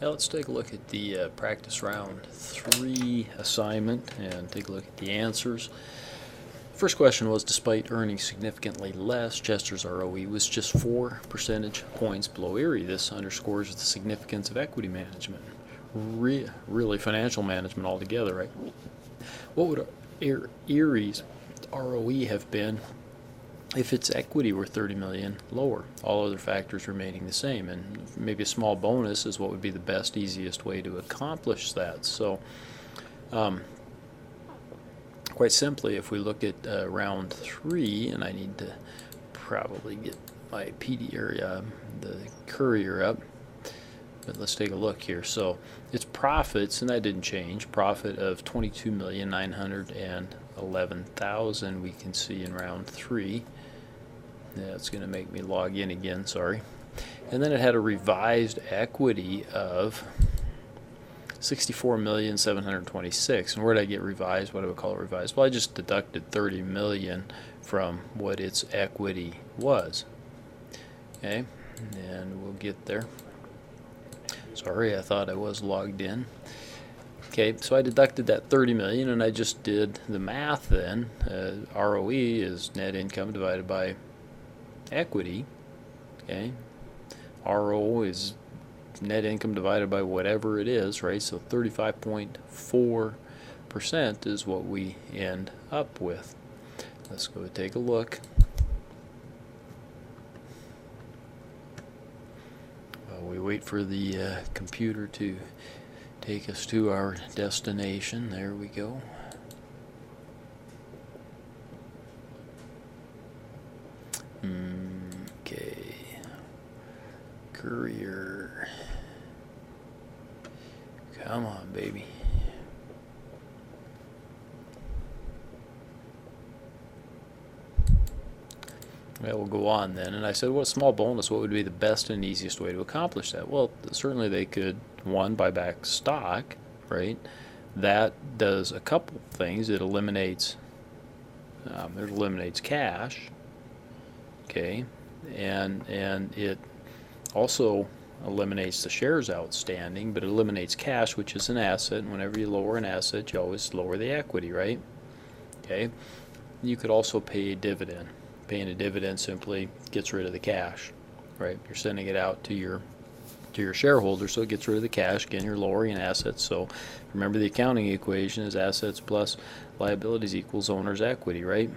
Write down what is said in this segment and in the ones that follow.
Now let's take a look at the practice round 3 assignment and take a look at the answers. First question was, despite earning significantly less, Chester's ROE was just 4 percentage points below Erie. This underscores the significance of equity management, really financial management altogether, right? What would Erie's ROE have been if its equity were 30 million lower, all other factors remaining the same? And maybe a small bonus is what would be the best, easiest way to accomplish that. So quite simply, if we look at round 3, and I need to probably get my PD area, the Courier up, but let's take a look here. So it's profits, and that didn't change. Profit of 22,911,000 we can see in round 3. That's going to make me log in again, sorry. And then it had a revised equity of 64,726,000. And where did I get revised? What do I call it revised? Well, I just deducted 30 million from what its equity was. Okay, and we'll get there. Sorry, I thought I was logged in. Okay, so I deducted that 30 million and I just did the math then. ROE is net income divided by equity. Okay, RO is net income divided by whatever it is, right? So 35.4% is what we end up with. Let's go take a look. While we wait for the computer to take us to our destination, there we go. Okay, Courier, come on, baby. Well, we'll go on then. And I said, what small bonus, what would be the best and easiest way to accomplish that? Well, certainly they could, one, buy back stock, right? That does a couple things. It eliminates cash, okay, and it also eliminates the shares outstanding, but it eliminates cash, which is an asset. And whenever you lower an asset, you always lower the equity, right? Okay. You could also pay a dividend. Paying a dividend simply gets rid of the cash, right? You're sending it out to your shareholders, so it gets rid of the cash. Again, you're lowering assets. So remember, the accounting equation is assets plus liabilities equals owner's equity, right?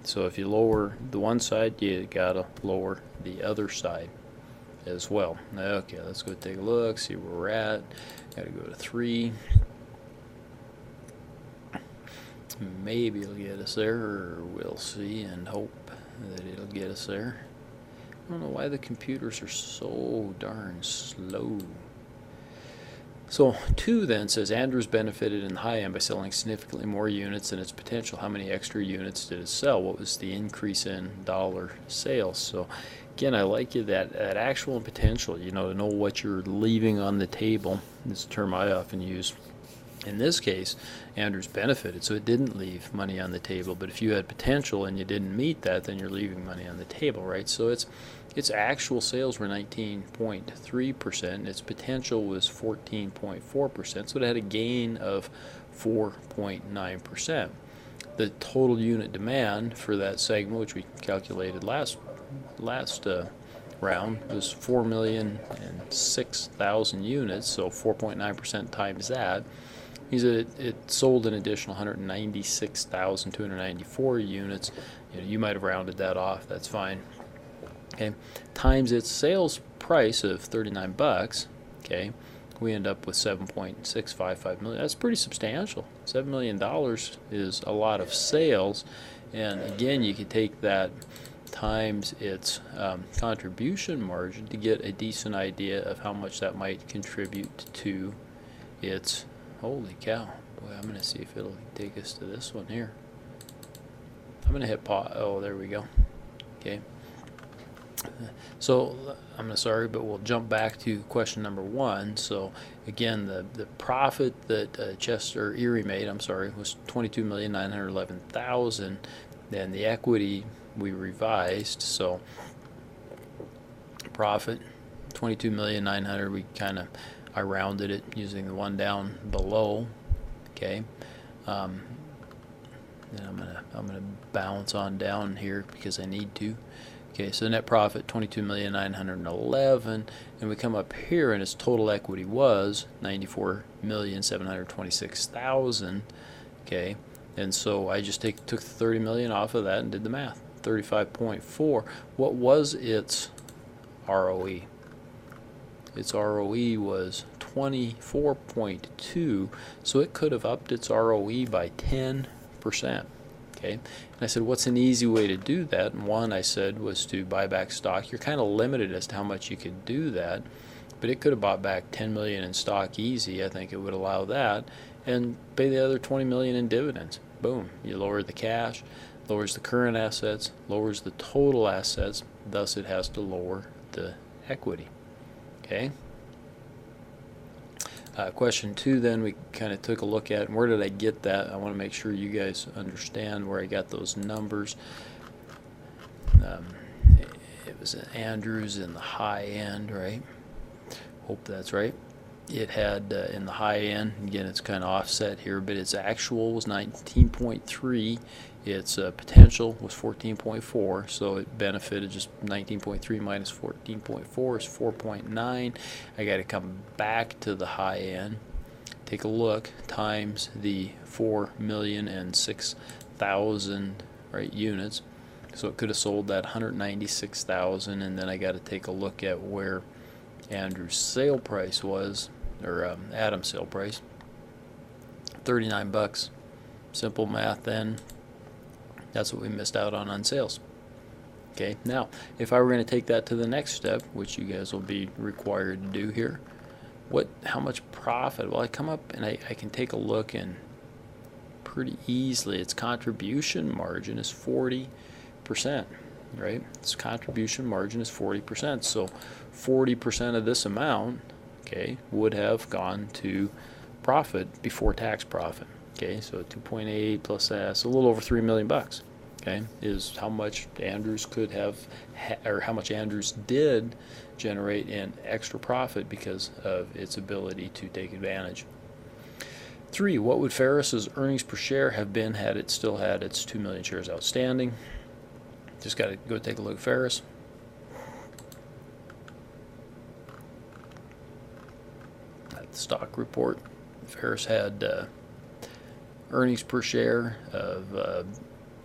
So if you lower the one side, you gotta lower the other side as well. Okay, let's go take a look, see where we're at. Gotta go to 3. Maybe it'll get us there, or we'll see and hope that it'll get us there. I don't know why the computers are so darn slow. So 2 then says, Andrews benefited in the high end by selling significantly more units than its potential. How many extra units did it sell? What was the increase in dollar sales? So again, I like that actual and potential, to know what you're leaving on the table. This is a term I often use. In this case, Andrews benefited, so it didn't leave money on the table. But if you had potential and you didn't meet that, then you're leaving money on the table, right? So its actual sales were 19.3%, and its potential was 14.4%, so it had a gain of 4.9%. The total unit demand for that segment, which we calculated last round, was 4,006,000 units, so 4.9% times that means that it sold an additional 196,294 units. You might have rounded that off, that's fine. Okay, times its sales price of 39 bucks, okay, we end up with 7.655 million. That's pretty substantial. $7 million is a lot of sales, and again, you could take that times its contribution margin to get a decent idea of how much that might contribute to its. Holy cow. Boy, I'm going to see if it'll take us to this one here. I'm going to hit pause. Oh, there we go. Okay. So, sorry, but we'll jump back to question number 1. So, again, the profit that Erie made, was 22,911,000. Then the equity we revised. So, profit, 22,900,000, we kind of I rounded it using the one down below. Okay. Then I'm gonna bounce on down here because I need to. Okay, so net profit 22,911,000, and we come up here and its total equity was 94,726,000. Okay, and so I just took 30 million off of that and did the math. 35.4. What was its ROE? Its ROE was 24.2, so it could have upped its ROE by 10%. Okay, and I said, what's an easy way to do that? And one, I said, was to buy back stock. You're kind of limited as to how much you could do that, but it could have bought back 10 million in stock easy. I think it would allow that, and pay the other 20 million in dividends. Boom, you lower the cash, lowers the current assets, lowers the total assets, thus it has to lower the equity. Okay. Question 2 then we kind of took a look at, and where did I get that? I want to make sure you guys understand where I got those numbers. It was Andrews in the high end, right? Hope that's right. It had in the high end, again it's kind of offset here, but its actual was 19.3. Its potential was 14.4, so it benefited. Just 19.3 minus 14.4 is 4.9. I got to come back to the high end, take a look, times the 4,006,000 right units. So it could have sold that 196,000, and then I got to take a look at where Andrew's sale price was, or Adam's sale price, $39. Simple math then. That's what we missed out on sales. Okay, now if I were going to take that to the next step, which you guys will be required to do here, how much profit? Well, I come up and I can take a look, and pretty easily its contribution margin is 40%, right? Its contribution margin is 40%. So 40% of this amount, okay, would have gone to profit before tax profit. Okay, so 2.8 plus that, so a little over $3 million. Okay, is how much Andrews could have, or how much Andrews did generate in extra profit because of its ability to take advantage. 3, what would Ferris's earnings per share have been had it still had its 2 million shares outstanding? Just got to go take a look at Ferris. At the stock report, Ferris had earnings per share of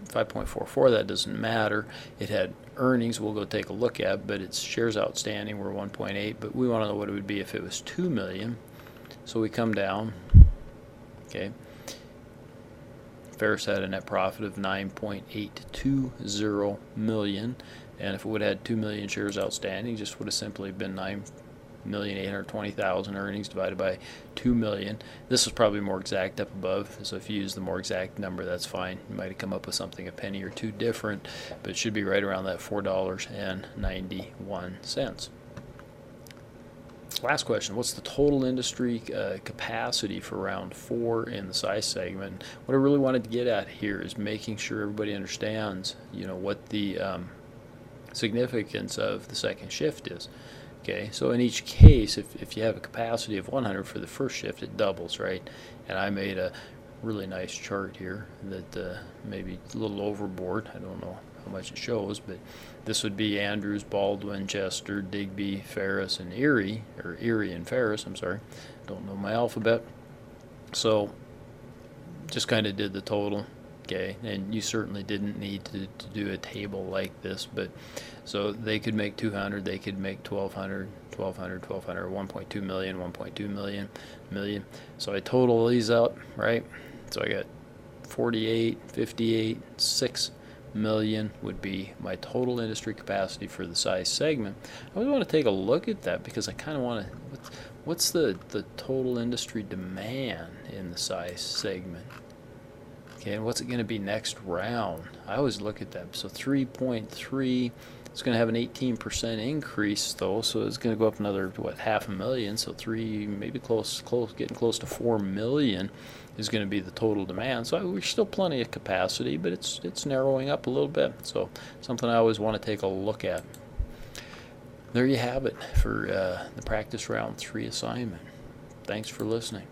5.44. That doesn't matter. It had earnings we'll go take a look at, but its shares outstanding were 1.8, but we want to know what it would be if it was 2 million. So we come down. Okay, Ferris had a net profit of 9.820 million, and if it would have had 2 million shares outstanding, just would have simply been 9,820,000 earnings divided by 2 million. This is probably more exact up above, so if you use the more exact number, that's fine. You might have come up with something a penny or two different, but it should be right around that $4.91. Last question, what's the total industry capacity for round 4 in the size segment? What I really wanted to get at here is making sure everybody understands, what the significance of the second shift is. Okay, so in each case, if you have a capacity of 100 for the first shift, it doubles, right? And I made a really nice chart here that maybe a little overboard. I don't know how much it shows, but this would be Andrews, Baldwin, Chester, Digby, Ferris, and Erie, or Erie and Ferris, I'm sorry. Don't know my alphabet. So just kind of did the total. Okay, and you certainly didn't need to do a table like this, but so they could make 200, they could make 1,200, 1.2 million, 1.2 million. So I total these up, right? So I got 48, 58, 6 million would be my total industry capacity for the size segment. I really want to take a look at that because I kind of want to, what's the total industry demand in the size segment? Okay, and what's it going to be next round? I always look at that. So 3.3, it's going to have an 18% increase though, so it's going to go up another, what, 500,000, so 3, maybe getting close to 4 million is going to be the total demand. So we're still plenty of capacity, but it's narrowing up a little bit. So something I always want to take a look at. There you have it for the practice round 3 assignment. Thanks for listening.